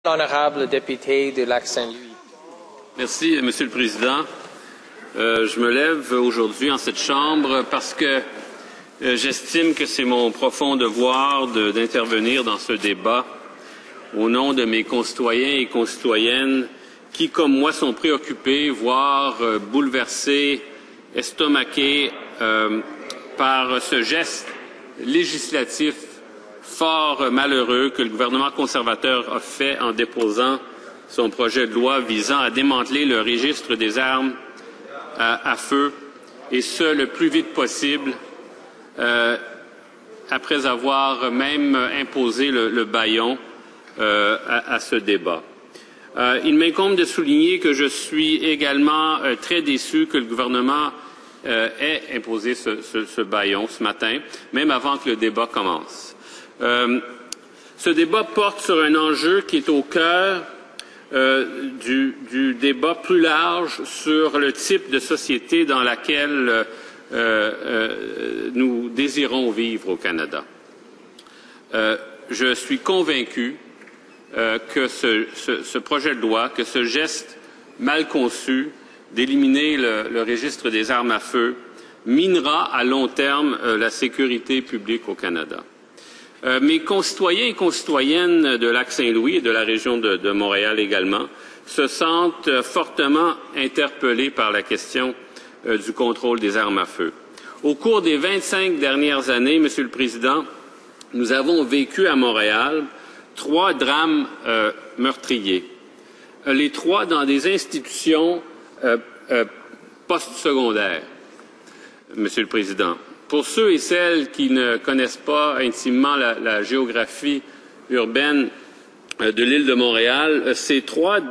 L'honorable député de Lac-Saint-Louis. Merci, Monsieur le Président. Je me lève aujourd'hui en cette Chambre parce que j'estime que c'est mon profond devoir d'intervenir dans ce débat au nom de mes concitoyens et concitoyennes qui, comme moi, sont préoccupés, voire bouleversés, estomaqués par ce geste législatif fort malheureux que le gouvernement conservateur a fait en déposant son projet de loi visant à démanteler le registre des armes à feu, et ce, le plus vite possible, après avoir même imposé le bâillon à ce débat. Il m'incombe de souligner que je suis également très déçu que le gouvernement ait imposé ce bâillon ce matin, même avant que le débat commence. Ce débat porte sur un enjeu qui est au cœur du débat plus large sur le type de société dans laquelle nous désirons vivre au Canada. Je suis convaincu que ce projet de loi, que ce geste mal conçu d'éliminer le registre des armes à feu minera à long terme la sécurité publique au Canada. Mes concitoyens et concitoyennes de Lac-Saint-Louis et de la région de Montréal également se sentent fortement interpellés par la question du contrôle des armes à feu. Au cours des 25 dernières années, Monsieur le Président, nous avons vécu à Montréal 3 drames meurtriers, les 3 dans des institutions postsecondaires, Monsieur le Président. Pour ceux et celles qui ne connaissent pas intimement la géographie urbaine de l'île de Montréal, ces 3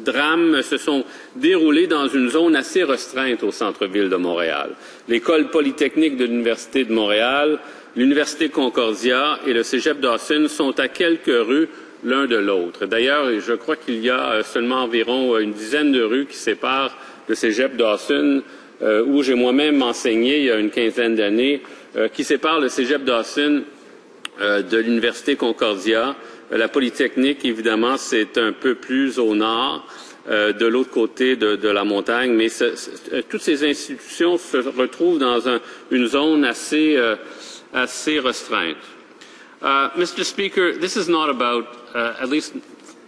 drames se sont déroulés dans une zone assez restreinte au centre-ville de Montréal. L'École polytechnique de l'Université de Montréal, l'Université Concordia et le Cégep Dawson sont à quelques rues l'un de l'autre. D'ailleurs, je crois qu'il y a seulement environ une dizaine de rues qui séparent le Cégep Dawson, où j'ai moi-même enseigné il y a une quinzaine d'années, qui sépare le Cégep Dawson de l'Université Concordia. La Polytechnique, évidemment, c'est un peu plus au nord, de l'autre côté de la montagne, mais toutes ces institutions se retrouvent dans une zone assez restreinte. Mr. Speaker, this is not about, at least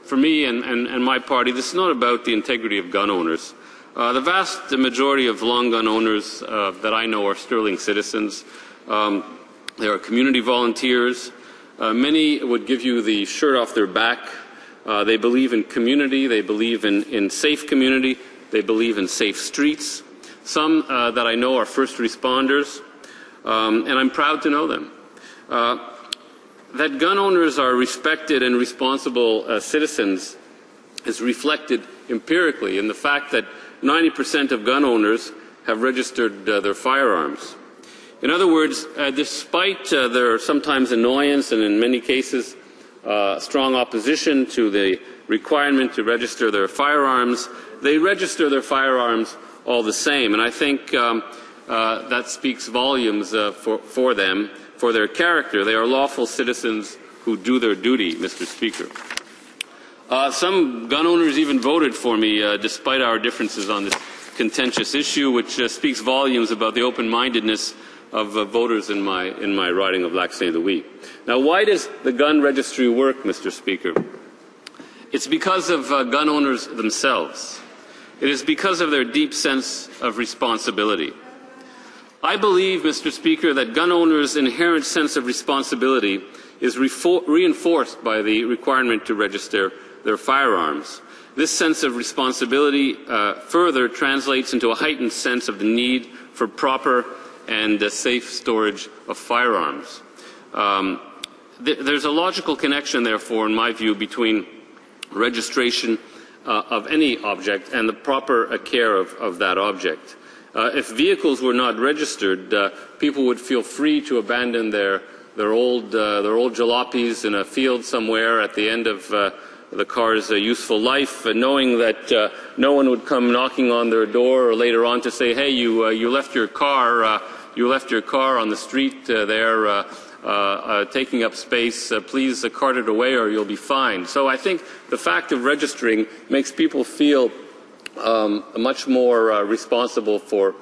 for me and my party, this is not about the integrity of gun owners. The vast majority of long gun owners that I know are sterling citizens. They are community volunteers. Many would give you the shirt off their back. They believe in community. They believe in safe community. They believe in safe streets. Some that I know are first responders, and I'm proud to know them. That gun owners are respected and responsible citizens is reflected empirically in the fact that 90% of gun owners have registered their firearms. In other words, despite their sometimes annoyance and in many cases strong opposition to the requirement to register their firearms, they register their firearms all the same. And I think that speaks volumes for them, for their character. They are lawful citizens who do their duty, Mr. Speaker. Some gun owners even voted for me, despite our differences on this contentious issue, which speaks volumes about the open-mindedness of voters in my riding of Lac-Saint-Louis. Now, why does the gun registry work, Mr. Speaker? It's because of gun owners themselves. It is because of their deep sense of responsibility. I believe, Mr. Speaker, that gun owners' inherent sense of responsibility is reinforced by the requirement to register their firearms. This sense of responsibility further translates into a heightened sense of the need for proper and safe storage of firearms. There's a logical connection, therefore, in my view, between registration of any object and the proper care of that object. If vehicles were not registered, people would feel free to abandon their old jalopies in a field somewhere at the end of the car's useful life, knowing that no one would come knocking on their door or later on to say, "Hey, you left your car on the street there taking up space, please cart it away or you'll be fined. So I think the fact of registering makes people feel much more responsible for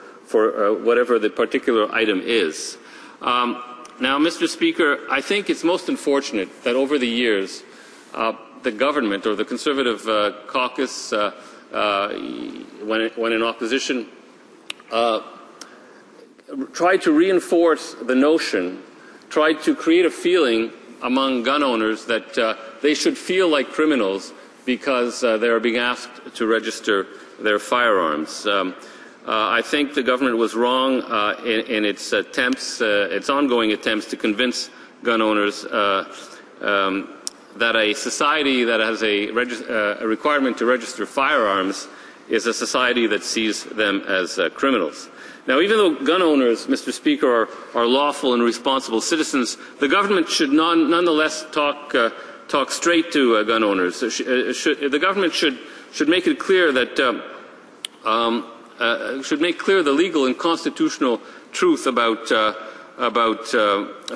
whatever the particular item is. Now, Mr. Speaker, I think it's most unfortunate that over the years the government or the Conservative caucus, when in opposition, tried to reinforce the notion, tried to create a feeling among gun owners that they should feel like criminals because they are being asked to register their firearms. I think the government was wrong in its attempts, its ongoing attempts to convince gun owners that a society that has a requirement to register firearms is a society that sees them as criminals. Now, even though gun owners, Mr. Speaker, are lawful and responsible citizens, the government should nonetheless talk straight to gun owners. The government should make it clear that should make clear the legal and constitutional truth about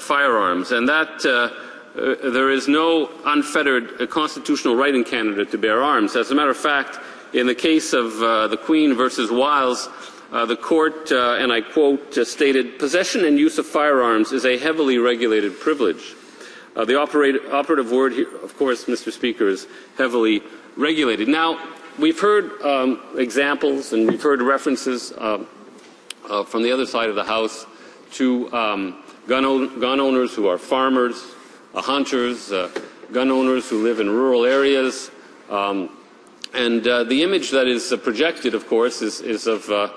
firearms, and that there is no unfettered constitutional right in Canada to bear arms. As a matter of fact, in the case of the Queen versus Wiles, the court, and I quote, stated, "Possession and use of firearms is a heavily regulated privilege." The operative word here, of course, Mr. Speaker, is heavily regulated. Now, we've heard examples and we've heard references from the other side of the House to gun owners who are farmers, hunters, gun owners who live in rural areas. And the image that is projected, of course, is of a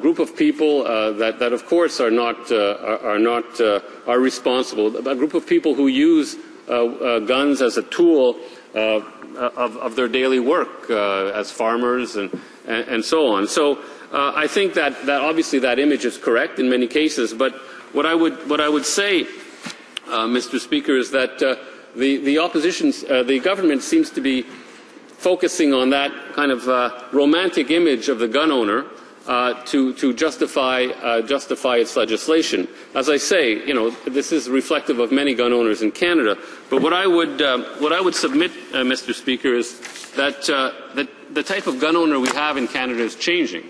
group of people that of course are responsible. A group of people who use guns as a tool of their daily work as farmers and so on. So I think that obviously that image is correct in many cases. But what I would say, Mr. Speaker, is that the opposition, the government seems to be focusing on that kind of romantic image of the gun owner to justify its legislation. As I say, this is reflective of many gun owners in Canada. But what I would submit, Mr. Speaker, is that the type of gun owner we have in Canada is changing.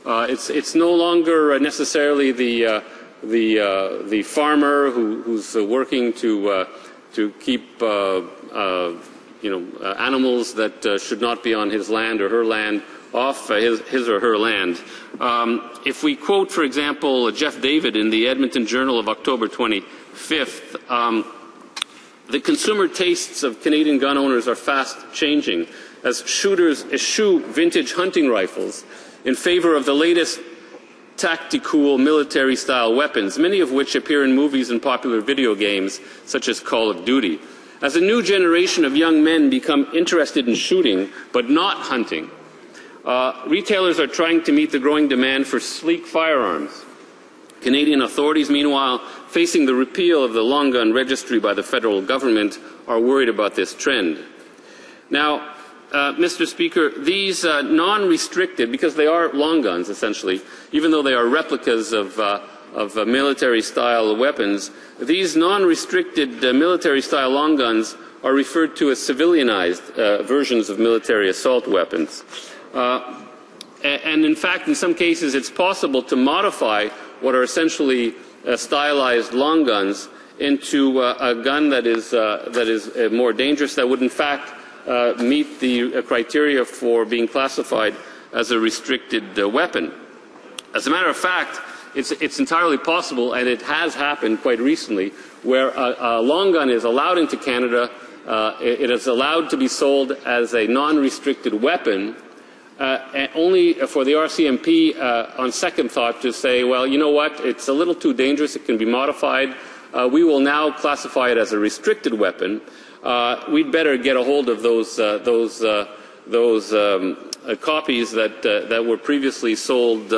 It's no longer necessarily the farmer who's working to keep animals that should not be on his land or her land off his or her land. If we quote, for example, Jeff David in the Edmonton Journal of October 25th, the consumer tastes of Canadian gun owners are fast changing as shooters eschew vintage hunting rifles in favor of the latest tactical military-style weapons, many of which appear in movies and popular video games such as Call of Duty. As a new generation of young men become interested in shooting but not hunting, retailers are trying to meet the growing demand for sleek firearms. Canadian authorities, meanwhile, facing the repeal of the long gun registry by the federal government, are worried about this trend. Now, Mr. Speaker, these non-restricted, because they are long guns essentially, even though they are replicas of military-style weapons, these non-restricted military-style long guns are referred to as civilianized versions of military assault weapons. And in fact, in some cases, it's possible to modify what are essentially stylized long guns into a gun that is more dangerous, that would in fact meet the criteria for being classified as a restricted weapon. As a matter of fact, it's entirely possible, and it has happened quite recently, where a long gun is allowed into Canada. It is allowed to be sold as a non-restricted weapon, only for the RCMP, on second thought, to say, well, you know what, it's a little too dangerous, it can be modified. We will now classify it as a restricted weapon. We'd better get a hold of those copies that were previously sold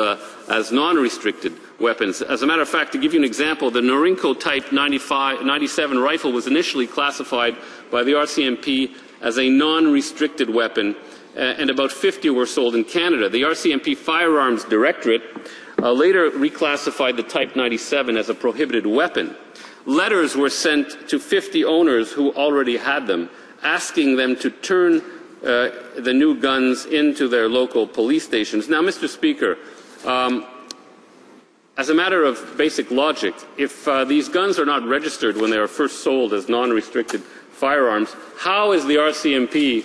as non-restricted weapons. As a matter of fact, to give you an example, the Norinco Type 97 rifle was initially classified by the RCMP as a non-restricted weapon, and about 50 were sold in Canada. The RCMP Firearms Directorate later reclassified the Type 97 as a prohibited weapon. Letters were sent to 50 owners who already had them, asking them to turn the new guns into their local police stations. Now, Mr. Speaker, as a matter of basic logic, if these guns are not registered when they are first sold as non-restricted firearms, how is the RCMP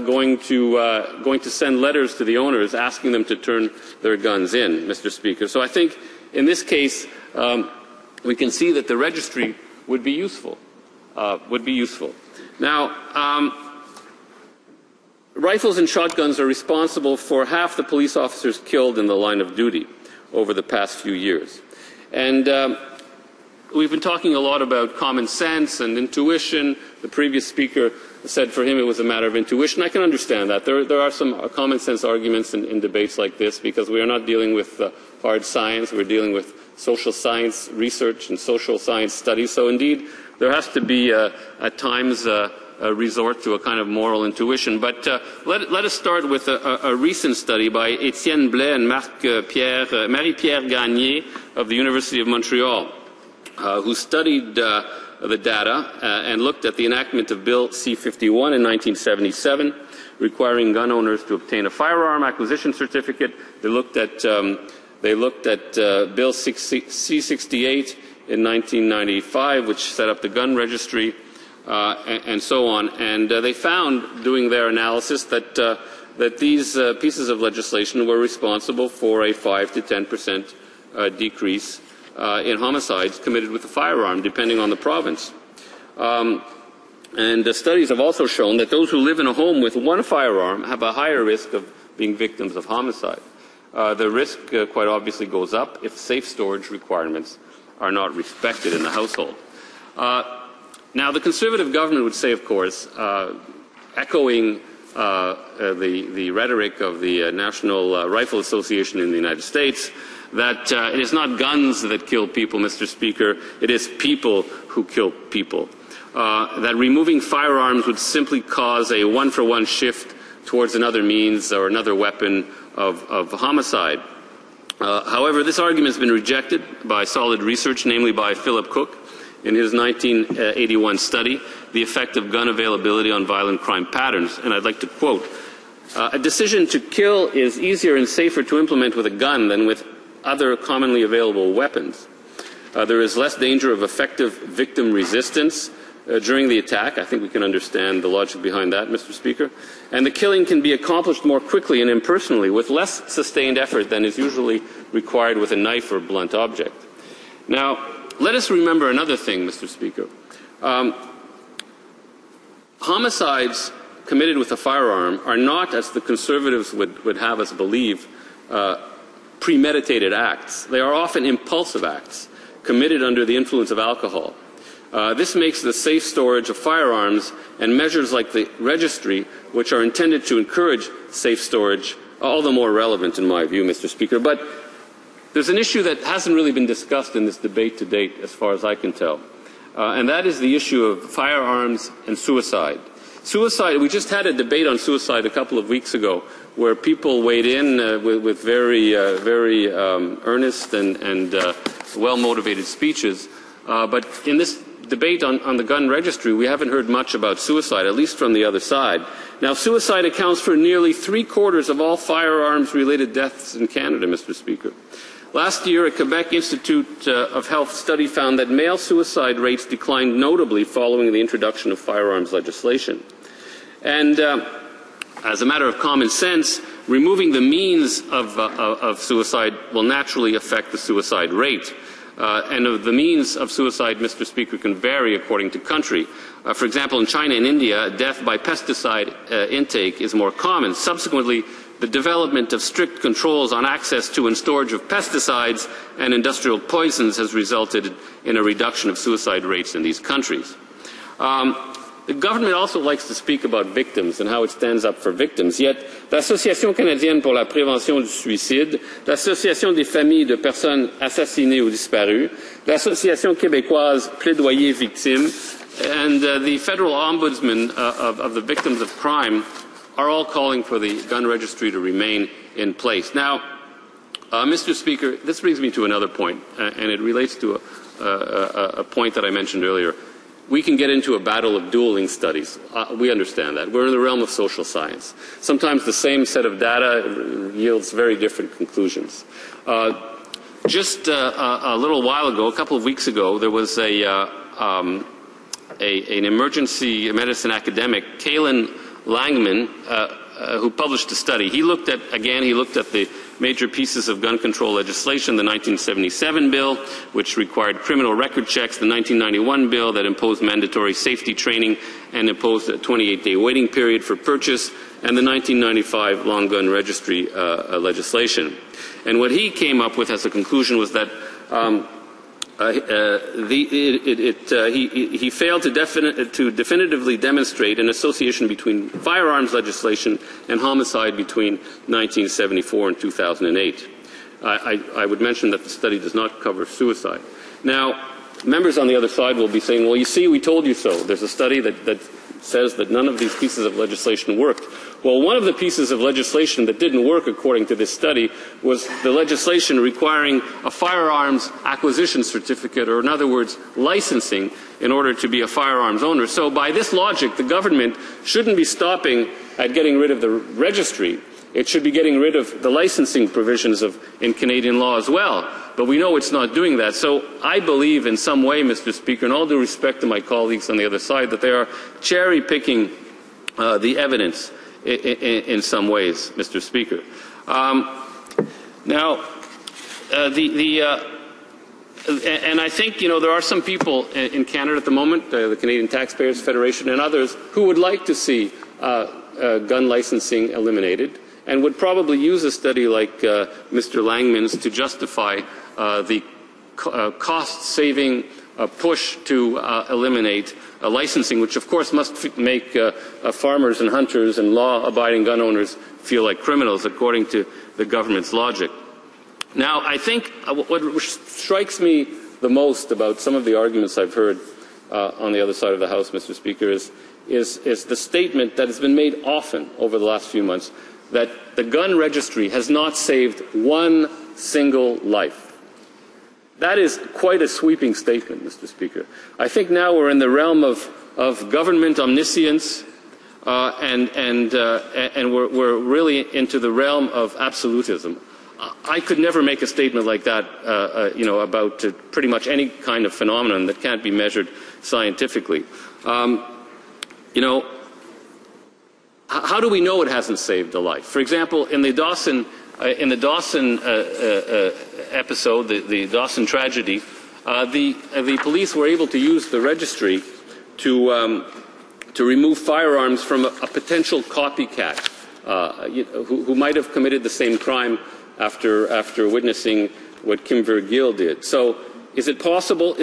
going to send letters to the owners asking them to turn their guns in, Mr. Speaker? So I think in this case we can see that the registry would be useful. Now, rifles and shotguns are responsible for half the police officers killed in the line of duty over the past few years. And we've been talking a lot about common sense and intuition. The previous speaker said for him it was a matter of intuition. I can understand that. There are some common sense arguments in debates like this because we are not dealing with hard science. We're dealing with social science research and social science studies. So indeed, there has to be at times a resort to a kind of moral intuition. But let us start with a recent study by Étienne Blais and Marie-Pierre Gagné of the University of Montreal, who studied the data and looked at the enactment of Bill C-51 in 1977, requiring gun owners to obtain a firearm acquisition certificate. They looked at Bill C-68 in 1995, which set up the gun registry, and so on. And they found, doing their analysis, that these pieces of legislation were responsible for a 5 to 10% decrease in homicides committed with a firearm, depending on the province. And the studies have also shown that those who live in a home with one firearm have a higher risk of being victims of homicide. The risk quite obviously goes up if safe storage requirements are not respected in the household. Now, the Conservative government would say, of course, echoing the rhetoric of the National Rifle Association in the United States, that it is not guns that kill people, Mr. Speaker, it is people who kill people. That removing firearms would simply cause a one-for-one shift towards another means or another weapon of homicide. However, this argument has been rejected by solid research, namely by Philip Cook in his 1981 study, The Effect of Gun Availability on Violent Crime Patterns. And I'd like to quote, a decision to kill is easier and safer to implement with a gun than with other commonly available weapons. There is less danger of effective victim resistance during the attack. I think we can understand the logic behind that, Mr. Speaker. And the killing can be accomplished more quickly and impersonally with less sustained effort than is usually required with a knife or blunt object. Now, let us remember another thing, Mr. Speaker. Homicides committed with a firearm are not, as the Conservatives would have us believe, premeditated acts. They are often impulsive acts committed under the influence of alcohol. This makes the safe storage of firearms and measures like the registry, which are intended to encourage safe storage, all the more relevant in my view, Mr. Speaker. But there's an issue that hasn't really been discussed in this debate to date, as far as I can tell, and that is the issue of firearms and suicide. Suicide, we just had a debate on suicide a couple of weeks ago where people weighed in with very earnest and well-motivated speeches. But in this debate on the gun registry, we haven't heard much about suicide, at least from the other side. Now, suicide accounts for nearly 3/4 of all firearms-related deaths in Canada, Mr. Speaker. Last year, a Quebec Institute of Health study found that male suicide rates declined notably following the introduction of firearms legislation. And as a matter of common sense, removing the means of suicide will naturally affect the suicide rate. And the means of suicide, Mr. Speaker, can vary according to country. For example, in China and India, death by pesticide intake is more common. Subsequently, the development of strict controls on access to and storage of pesticides and industrial poisons has resulted in a reduction of suicide rates in these countries. The government also likes to speak about victims and how it stands up for victims. Yet, l'Association canadienne pour la prévention du suicide, l'Association des familles de personnes assassinées ou disparues, l'Association québécoise Plaidoyer Victimes, and the federal ombudsman of the victims of crime are all calling for the gun registry to remain in place. Now, Mr. Speaker, this brings me to another point, and it relates to a point that I mentioned earlier. We can get into a battle of dueling studies. We understand that. We're in the realm of social science. Sometimes the same set of data yields very different conclusions. Just a little while ago, a couple of weeks ago, there was an emergency medicine academic, Kalen Langman, who published a study. He looked at the major pieces of gun control legislation, the 1977 bill, which required criminal record checks, the 1991 bill that imposed mandatory safety training and imposed a 28-day waiting period for purchase, and the 1995 long gun registry legislation. And what he came up with as a conclusion was that he failed to definitively demonstrate an association between firearms legislation and homicide between 1974 and 2008. I would mention that the study does not cover suicide. Now, members on the other side will be saying, well, you see, we told you so. There's a study that says that none of these pieces of legislation worked. Well, one of the pieces of legislation that didn't work, according to this study, was the legislation requiring a firearms acquisition certificate, or in other words, licensing, in order to be a firearms owner. So by this logic, the government shouldn't be stopping at getting rid of the registry. It should be getting rid of the licensing provisions in Canadian law as well. But we know it's not doing that. So I believe in some way, Mr. Speaker, and all due respect to my colleagues on the other side, that they are cherry-picking the evidence in some ways, Mr. Speaker. And I think, there are some people in Canada at the moment, the Canadian Taxpayers Federation and others, who would like to see gun licensing eliminated, and would probably use a study like Mr. Langman's to justify the cost-saving push to eliminate licensing, which of course must make farmers and hunters and law-abiding gun owners feel like criminals, according to the government's logic. Now, I think what strikes me the most about some of the arguments I've heard on the other side of the House, Mr. Speaker, is the statement that has been made often over the last few months that the gun registry has not saved one single life. That is quite a sweeping statement, Mr. Speaker. I think now we're in the realm of government omniscience, and we're really into the realm of absolutism. I could never make a statement like that, about pretty much any kind of phenomenon that can't be measured scientifically. How do we know it hasn't saved a life? For example, in the Dawson episode, the Dawson tragedy, the police were able to use the registry to remove firearms from a potential copycat who might have committed the same crime after witnessing what Kim Vergil did. So, is it possible?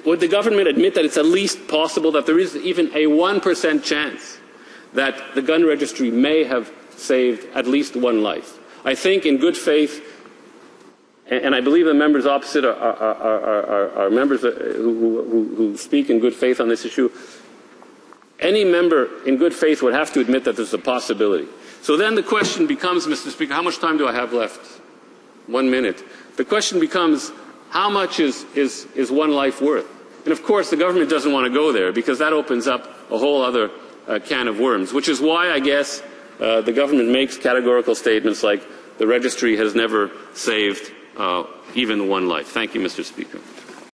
Would the government admit that it's at least possible that there is even a 1% chance that the gun registry may have saved at least one life? I think, in good faith, and I believe the members opposite are members who speak in good faith on this issue. Any member in good faith would have to admit that there's a possibility. So then the question becomes, Mr. Speaker, how much time do I have left? 1 minute. The question becomes, how much is one life worth? And of course, the government doesn't want to go there, because that opens up a whole other can of worms, which is why, I guess, the government makes categorical statements like the registry has never saved even one life. Thank you, Mr. Speaker.